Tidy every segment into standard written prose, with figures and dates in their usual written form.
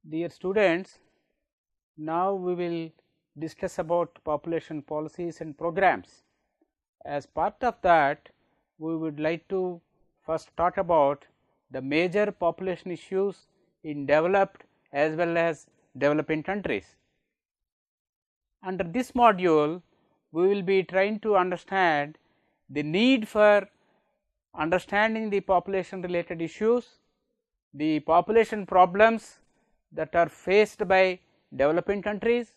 Dear students, now we will discuss about population policies and programs. As part of that, we would like to first talk about the major population issues in developed as well as developing countries. Under this module, we will be trying to understand the need for understanding the population related issues, the population problems that are faced by developing countries,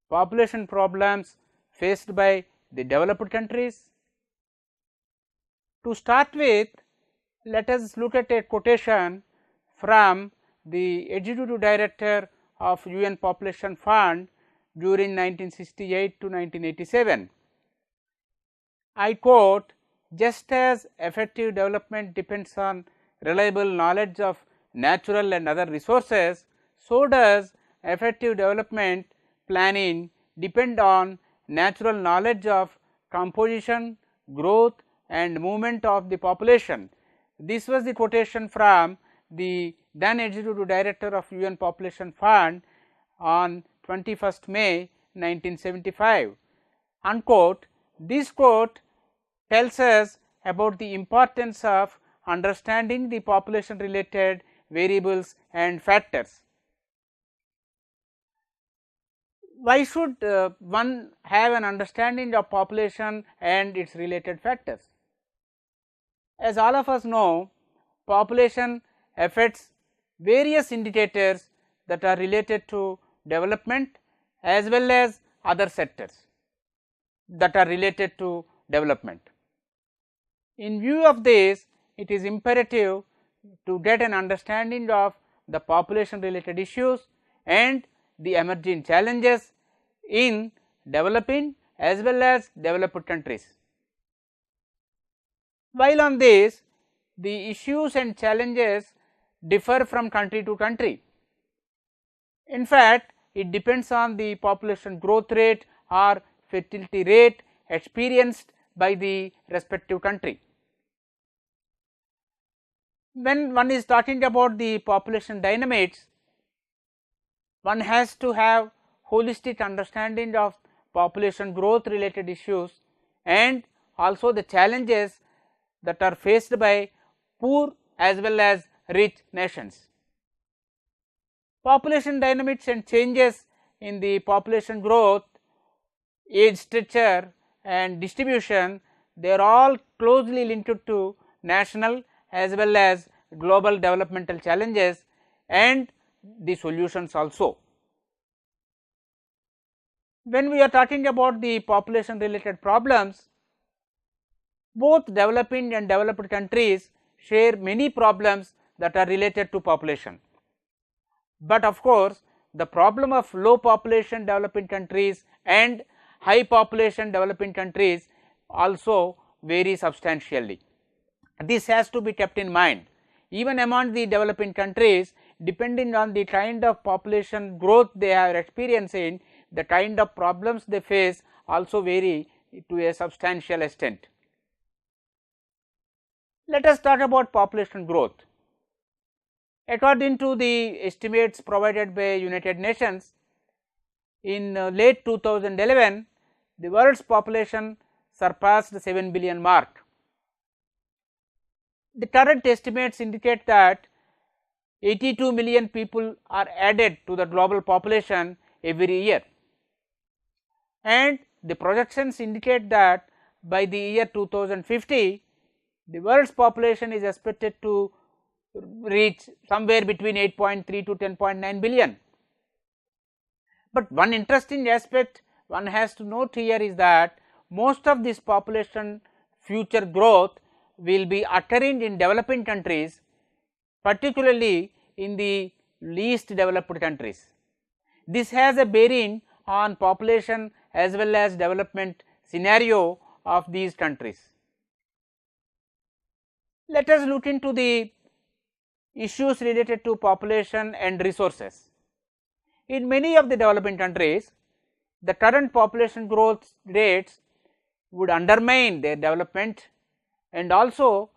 population problems faced by the developed countries. To start with, let us look at a quotation from the Executive Director of UN Population Fund during 1968 to 1987. I quote, "Just as effective development depends on reliable knowledge of natural and other resources, so does effective development planning depend on natural knowledge of composition, growth and movement of the population." This was the quotation from the then Executive Director of UN Population Fund on 21st May 1975. Unquote. This quote tells us about the importance of understanding the population related variables and factors. Why should one have an understanding of population and its related factors? As all of us know, population affects various indicators that are related to development as well as other sectors that are related to development. In view of this, it is imperative to get an understanding of the population related issues and the emerging challenges in developing as well as developed countries. While on this, the issues and challenges differ from country to country. In fact, it depends on the population growth rate or fertility rate experienced by the respective country. When one is talking about the population dynamics, one has to have holistic understanding of population growth related issues and also the challenges that are faced by poor as well as rich nations. Population dynamics and changes in the population growth, age structure and distribution, they are all closely linked to national as well as global developmental challenges and the solutions also. When we are talking about the population related problems, both developing and developed countries share many problems that are related to population. But of course, the problem of low population developing countries and high population developing countries also vary substantially. This has to be kept in mind. Even among the developing countries, depending on the kind of population growth they are experiencing, the kind of problems they face also vary to a substantial extent. Let us talk about population growth. According to the estimates provided by United Nations, in late 2011, the world's population surpassed the 7 billion mark. The current estimates indicate that 82 million people are added to the global population every year, and the projections indicate that by the year 2050, the world's population is expected to reach somewhere between 8.3 to 10.9 billion. But one interesting aspect one has to note here is that most of this population future growth will be occurring in developing countries, particularly in the least developed countries. This has a bearing on population as well as development scenario of these countries. Let us look into the issues related to population and resources. In many of the developing countries, the current population growth rates would undermine their development and also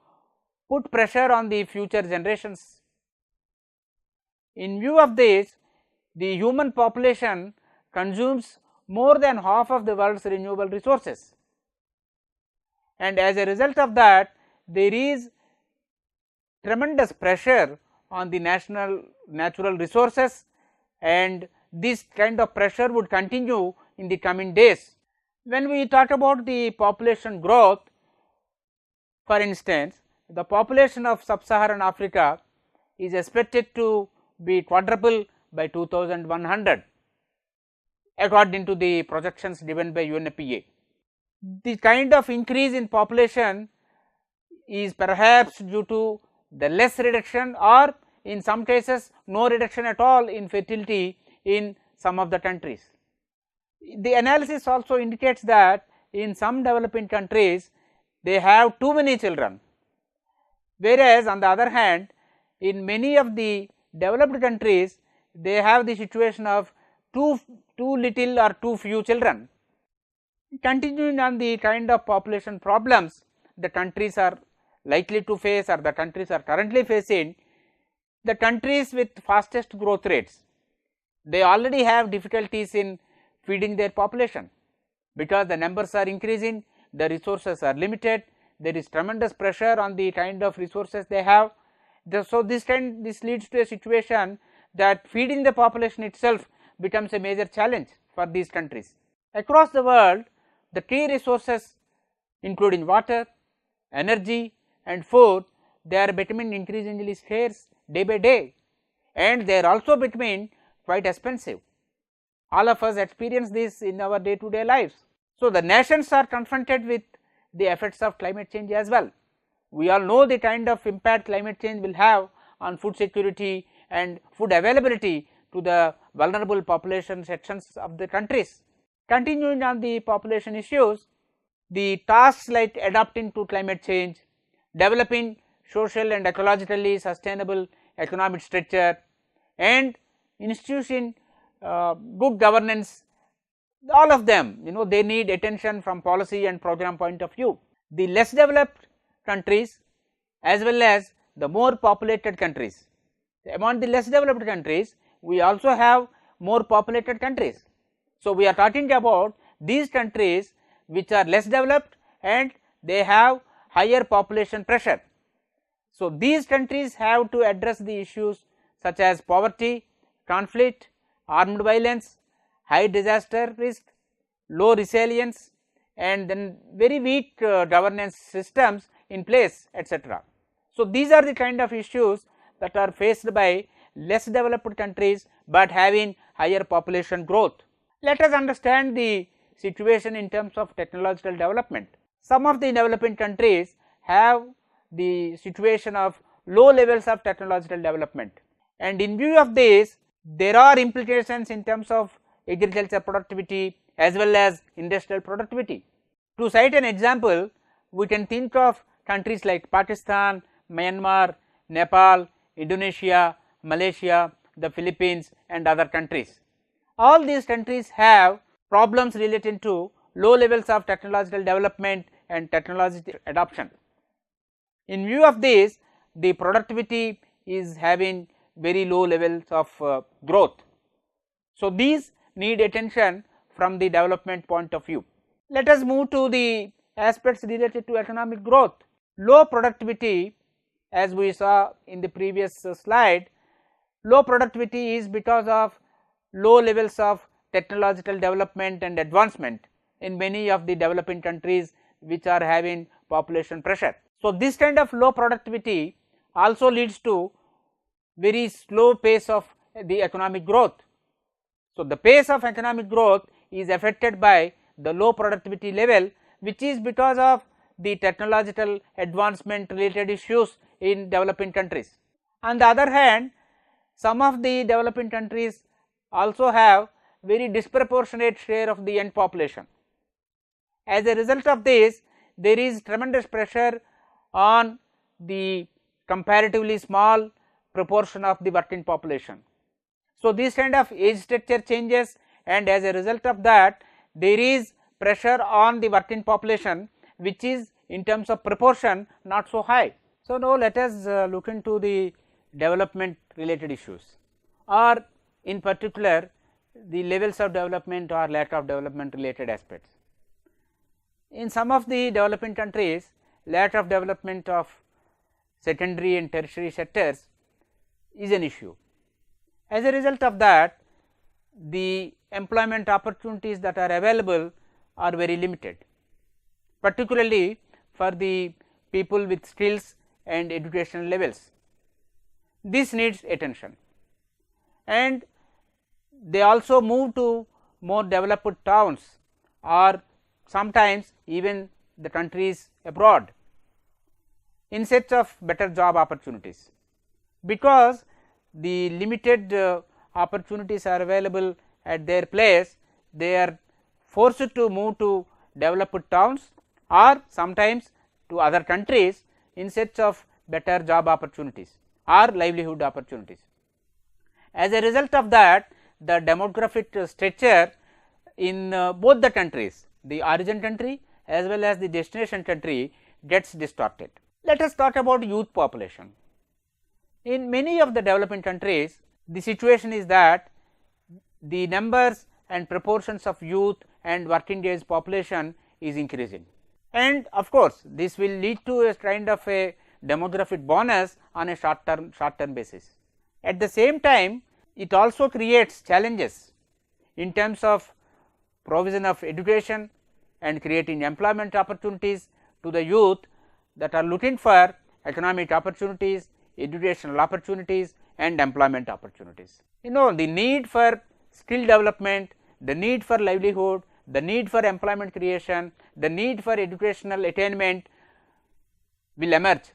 put pressure on the future generations. In view of this, the human population consumes more than half of the world's renewable resources, and as a result of that there is tremendous pressure on the natural resources, and this kind of pressure would continue in the coming days. When we talk about the population growth, for instance, the population of sub-Saharan Africa is expected to be quadruple by 2100 according to the projections given by UNFPA. The kind of increase in population is perhaps due to the less reduction, or in some cases no reduction at all in fertility in some of the countries. The analysis also indicates that in some developing countries they have too many children, whereas on the other hand in many of the developed countries they have the situation of too little or too few children. Continuing on the kind of population problems the countries are likely to face, or the countries are currently facing, the countries with fastest growth rates, they already have difficulties in feeding their population because the numbers are increasing, the resources are limited, there is tremendous pressure on the kind of resources they have. So this leads to a situation that feeding the population itself becomes a major challenge for these countries. Across the world, the key resources including water, energy and food, they are becoming increasingly scarce day by day, and they are also becoming quite expensive. All of us experience this in our day to day lives. So the nations are confronted with the effects of climate change as well. We all know the kind of impact climate change will have on food security and food availability to the vulnerable population sections of the countries. Continuing on the population issues, the tasks like adapting to climate change, developing social and ecologically sustainable economic structure, and instituting good governance, all of them they need attention from policy and program point of view. The less developed countries as well as the more populated countries, among the less developed countries we also have more populated countries. So we are talking about these countries which are less developed and they have higher population pressure. So these countries have to address the issues such as poverty, conflict, armed violence, high disaster risk, low resilience, and then very weak governance systems in place, etc. So these are the kind of issues that are faced by less developed countries, but having higher population growth. Let us understand the situation in terms of technological development. Some of the developing countries have the situation of low levels of technological development, and in view of this there are implications in terms of agriculture productivity as well as industrial productivity. To cite an example, we can think of countries like Pakistan, Myanmar, Nepal, Indonesia, Malaysia, the Philippines and other countries. All these countries have problems related to low levels of technological development and technological adoption. In view of this, the productivity is having very low levels of growth. So these need attention from the development point of view. Let us move to the aspects related to economic growth. Low productivity, as we saw in the previous slide, low productivity is because of low levels of technological development and advancement in many of the developing countries which are having population pressure. So this kind of low productivity also leads to very slow pace of the economic growth. So the pace of economic growth is affected by the low productivity level, which is because of the technological advancement related issues in developing countries. On the other hand, some of the developing countries also have very disproportionate share of the young population. As a result of this, there is tremendous pressure on the comparatively small proportion of the working population. So this kind of age structure changes, and as a result of that there is pressure on the working population which is in terms of proportion not so high. So now let us look into the development related issues, or in particular the levels of development or lack of development related aspects. In some of the developing countries, lack of development of secondary and tertiary sectors is an issue. As a result of that, the employment opportunities that are available are very limited, particularly for the people with skills and educational levels. This needs attention, and they also move to more developed towns or sometimes even the countries abroad in search of better job opportunities. Because the limited opportunities are available at their place, they are forced to move to developed towns or sometimes to other countries in search of better job opportunities or livelihood opportunities. As a result of that, the demographic structure in both the countries, the origin country as well as the destination country, gets distorted. Let us talk about youth population. In many of the developing countries, the situation is that the numbers and proportions of youth and working age population is increasing, and of course, this will lead to a kind of a demographic bonus on a short term basis. At the same time, it also creates challenges in terms of provision of education and creating employment opportunities to the youth that are looking for economic opportunities, educational opportunities and employment opportunities. The need for skill development, the need for livelihood, the need for employment creation, the need for educational attainment will emerge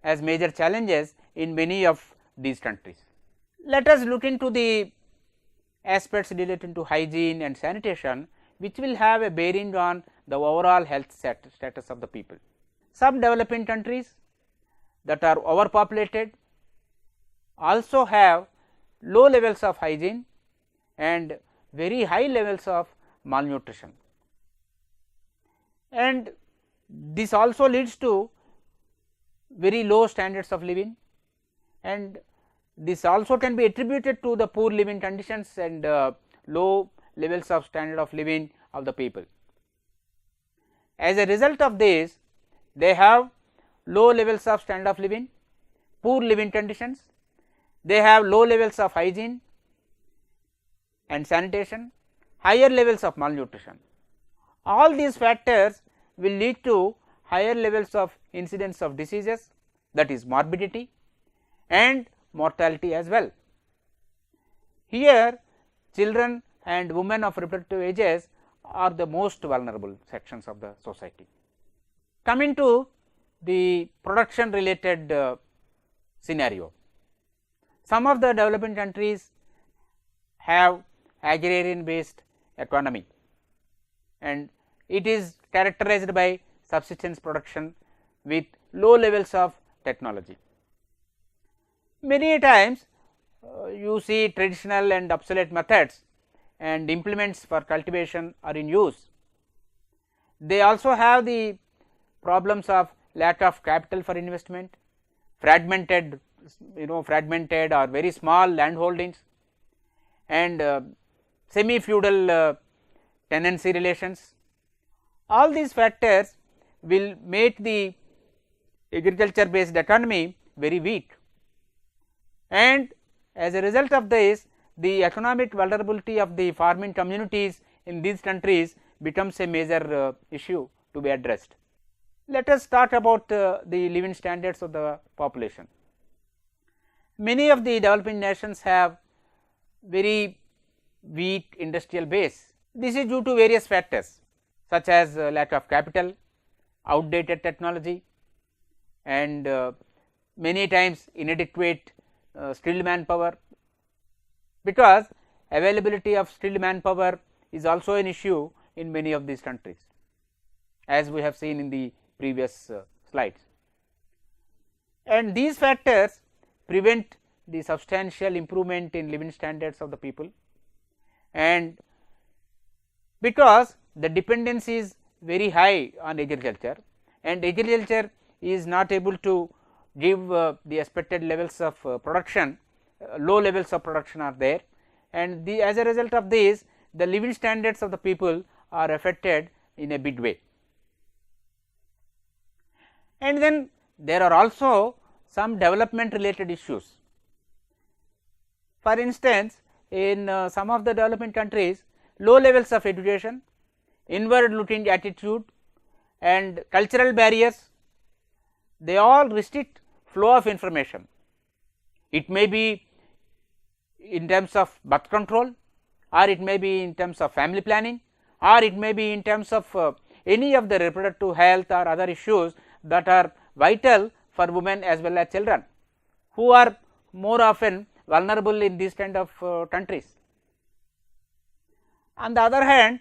as major challenges in many of these countries. Let us look into the aspects related to hygiene and sanitation, which will have a bearing on the overall health status of the people. Some developing countries that are overpopulated also have low levels of hygiene and very high levels of malnutrition, and this also leads to very low standards of living, and this also can be attributed to the poor living conditions and low levels of standard of living of the people. As a result of this, they have low levels of standard of living, poor living conditions, they have low levels of hygiene and sanitation, higher levels of malnutrition. All these factors will lead to higher levels of incidence of diseases, that is morbidity and mortality as well. Here children and women of reproductive ages are the most vulnerable sections of the society. Coming to the production related scenario, some of the developing countries have agrarian based economy, and it is characterized by subsistence production with low levels of technology. Many times you see traditional and obsolete methods and implements for cultivation are in use. They also have the problems of lack of capital for investment, fragmented or very small land holdings, and semi feudal tenancy relations. All these factors will make the agriculture based economy very weak, and as a result of this, the economic vulnerability of the farming communities in these countries becomes a major issue to be addressed. Let us talk about the living standards of the population. Many of the developing nations have very weak industrial base. This is due to various factors such as lack of capital, outdated technology, and many times inadequate skilled manpower, because availability of skilled manpower is also an issue in many of these countries, as we have seen in the previous slides. And these factors prevent the substantial improvement in living standards of the people, and because the dependency is very high on agriculture, and agriculture is not able to give the expected levels of production, low levels of production are there, and as a result of this, the living standards of the people are affected in a big way. And then there are also some development related issues. For instance, in some of the developing countries, low levels of education, inward looking attitude and cultural barriers, they all restrict flow of information. It may be in terms of birth control, or it may be in terms of family planning, or it may be in terms of any of the reproductive health or other issues that are vital for women as well as children, who are more often vulnerable in these kind of countries. On the other hand,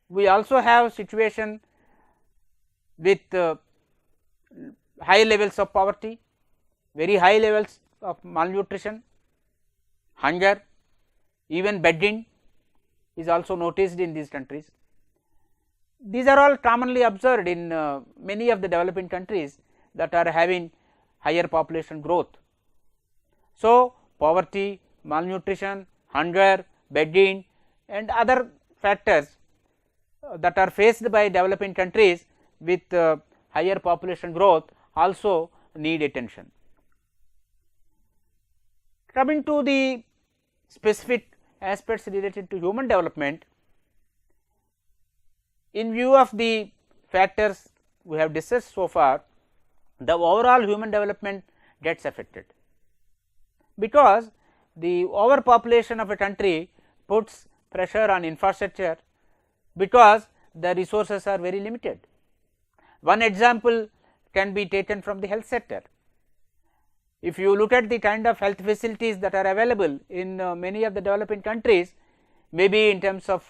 we also have situation with high levels of poverty, very high levels of malnutrition, hunger, even bedding is also noticed in these countries. These are all commonly observed in many of the developing countries that are having higher population growth. So, poverty, malnutrition, hunger, bedding and other factors that are faced by developing countries with higher population growth also need attention. Coming to the specific aspects related to human development, in view of the factors we have discussed so far, the overall human development gets affected, because the overpopulation of a country puts pressure on infrastructure, because the resources are very limited. One example can be taken from the health sector. If you look at the kind of health facilities that are available in many of the developing countries, maybe in terms of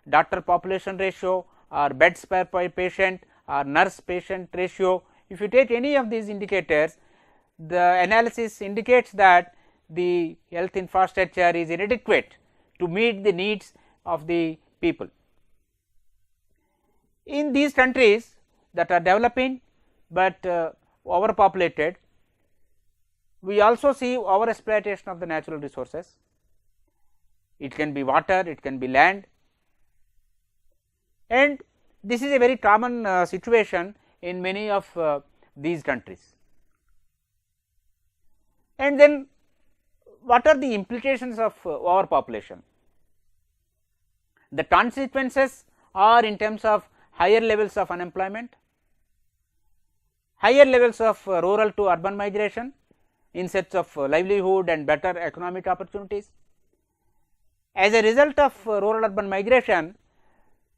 doctor population ratio or beds per patient or nurse patient ratio, if you take any of these indicators, the analysis indicates that the health infrastructure is inadequate to meet the needs of the people. In these countries that are developing but overpopulated, we also see over exploitation of the natural resources. It can be water, it can be land, and this is a very common situation in many of these countries. And then what are the implications of overpopulation? The consequences are in terms of higher levels of unemployment, higher levels of rural to urban migration in search of livelihood and better economic opportunities. As a result of rural urban migration,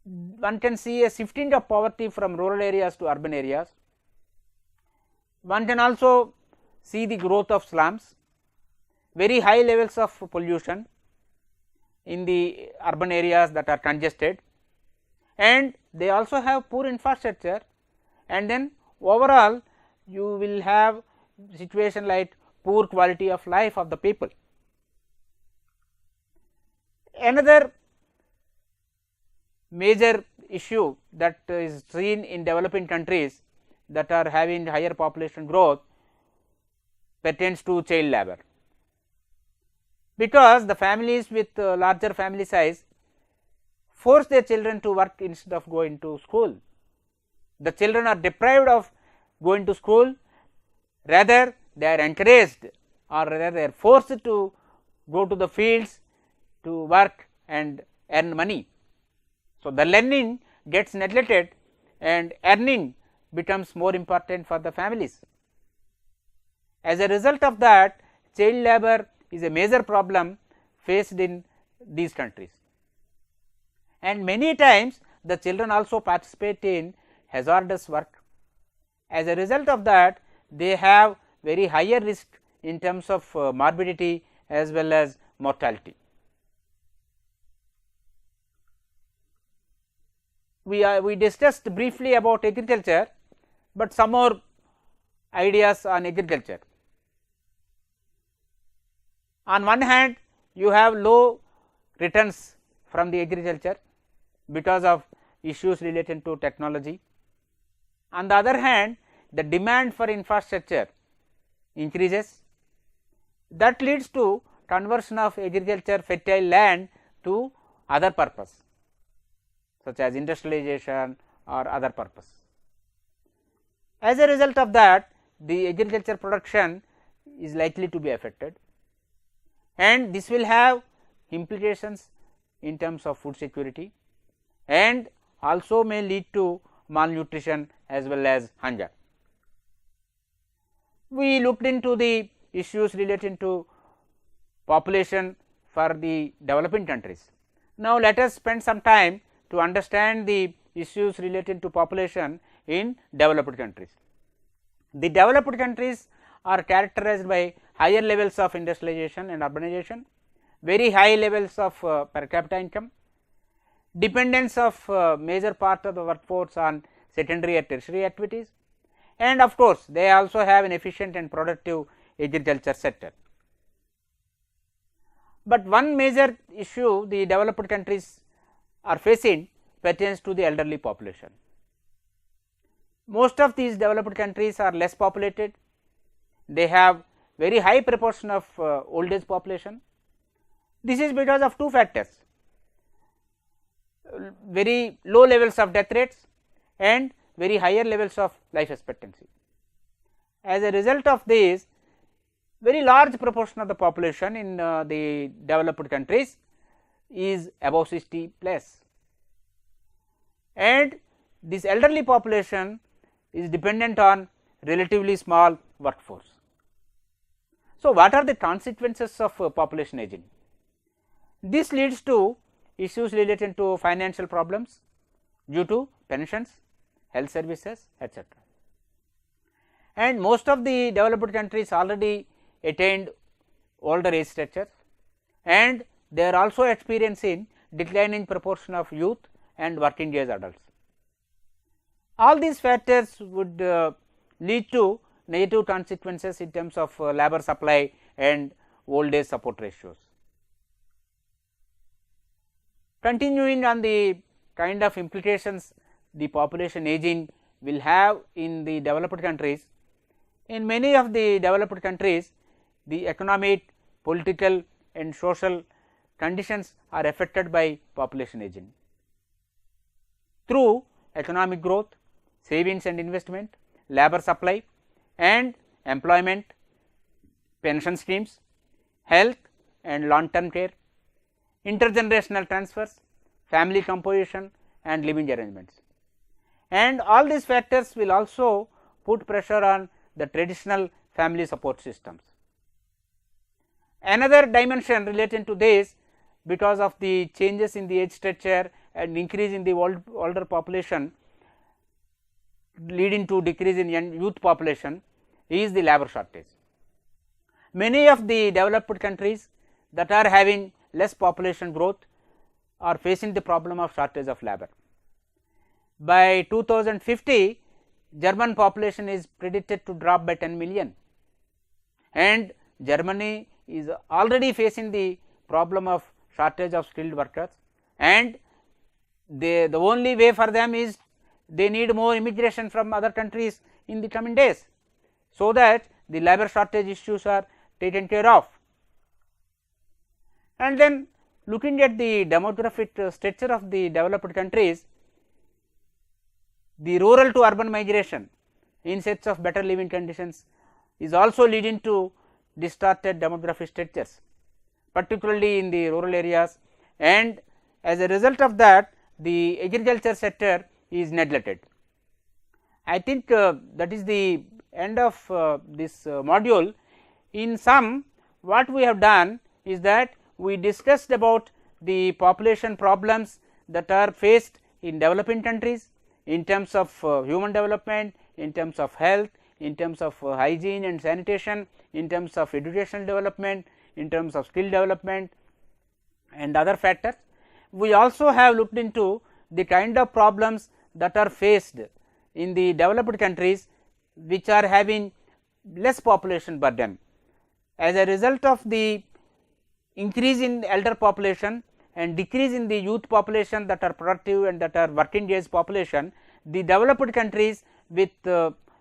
one can see a shifting of poverty from rural areas to urban areas. One can also see the growth of slums, very high levels of pollution in the urban areas that are congested, and they also have poor infrastructure, and then overall you will have situation like poor quality of life of the people. Another major issue that is seen in developing countries that are having higher population growth pertains to child labor, because the families with larger family size force their children to work instead of going to school. The children are deprived of going to school, rather they are encouraged or rather they are forced to go to the fields to work and earn money. So, the learning gets neglected and earning becomes more important for the families. As a result of that, child labor is a major problem faced in these countries, and many times the children also participate in hazardous work. As a result of that, they have very higher risk in terms of morbidity as well as mortality. We discussed briefly about agriculture, but some more ideas on agriculture. On one hand, you have low returns from the agriculture because of issues related to technology. On the other hand, the demand for infrastructure increases, that leads to conversion of agriculture fertile land to other purpose such as industrialization or other purpose. As a result of that, the agriculture production is likely to be affected, and this will have implications in terms of food security and also may lead to malnutrition as well as hunger. We looked into the issues related to population for the developing countries. Now, let us spend some time to understand the issues related to population in developed countries. The developed countries are characterized by higher levels of industrialization and urbanization, very high levels of per capita income, dependence of major part of the workforce on secondary or tertiary activities, and of course, they also have an efficient and productive agriculture sector. But one major issue the developed countries are facing pertains to the elderly population. Most of these developed countries are less populated, they have very high proportion of old age population. This is because of two factors: very low levels of death rates and very higher levels of life expectancy. As a result of this, very large proportion of the population in the developed countries is above 60 plus, and this elderly population is dependent on relatively small workforce. So, what are the consequences of population aging? This leads to issues related to financial problems due to pensions, health services, etc. And most of the developed countries already attained older age structures, and they are also experiencing declining proportion of youth and working age adults. All these factors would lead to negative consequences in terms of labor supply and old age support ratios. Continuing on the kind of implications the population aging will have in the developed countries, in many of the developed countries the economic, political and social conditions are affected by population aging. Through economic growth, savings and investment, labor supply and employment, pension schemes, health and long term care, intergenerational transfers, family composition and living arrangements. And all these factors will also put pressure on the traditional family support systems. Another dimension related to this, because of the changes in the age structure and increase in the older population leading to decrease in youth population, is the labor shortage. Many of the developed countries that are having less population growth are facing the problem of shortage of labor. By 2050, German population is predicted to drop by 10 million, and Germany is already facing the problem of shortage of skilled workers, and the only way for them is they need more immigration from other countries in the coming days, so that the labor shortage issues are taken care of. And then looking at the demographic structure of the developed countries, the rural to urban migration in search of better living conditions is also leading to distorted demographic structures, particularly in the rural areas, and as a result of that the agriculture sector is neglected. I think that is the end of this module. In sum, what we have done is that we discussed about the population problems that are faced in developing countries in terms of human development, in terms of health, in terms of hygiene and sanitation, in terms of educational development, in terms of skill development and other factors. We also have looked into the kind of problems that are faced in the developed countries which are having less population burden. As a result of the increase in elder population and decrease in the youth population that are productive and that are working age population, the developed countries with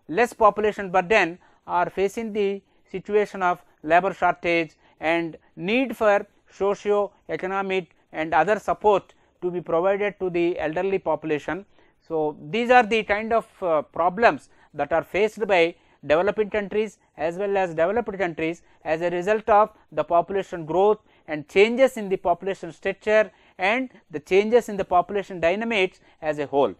less population burden are facing the situation of labor shortage and need for socio-economic and other support to be provided to the elderly population. So, these are the kind of problems that are faced by developing countries as well as developed countries as a result of the population growth and changes in the population structure and the changes in the population dynamics as a whole.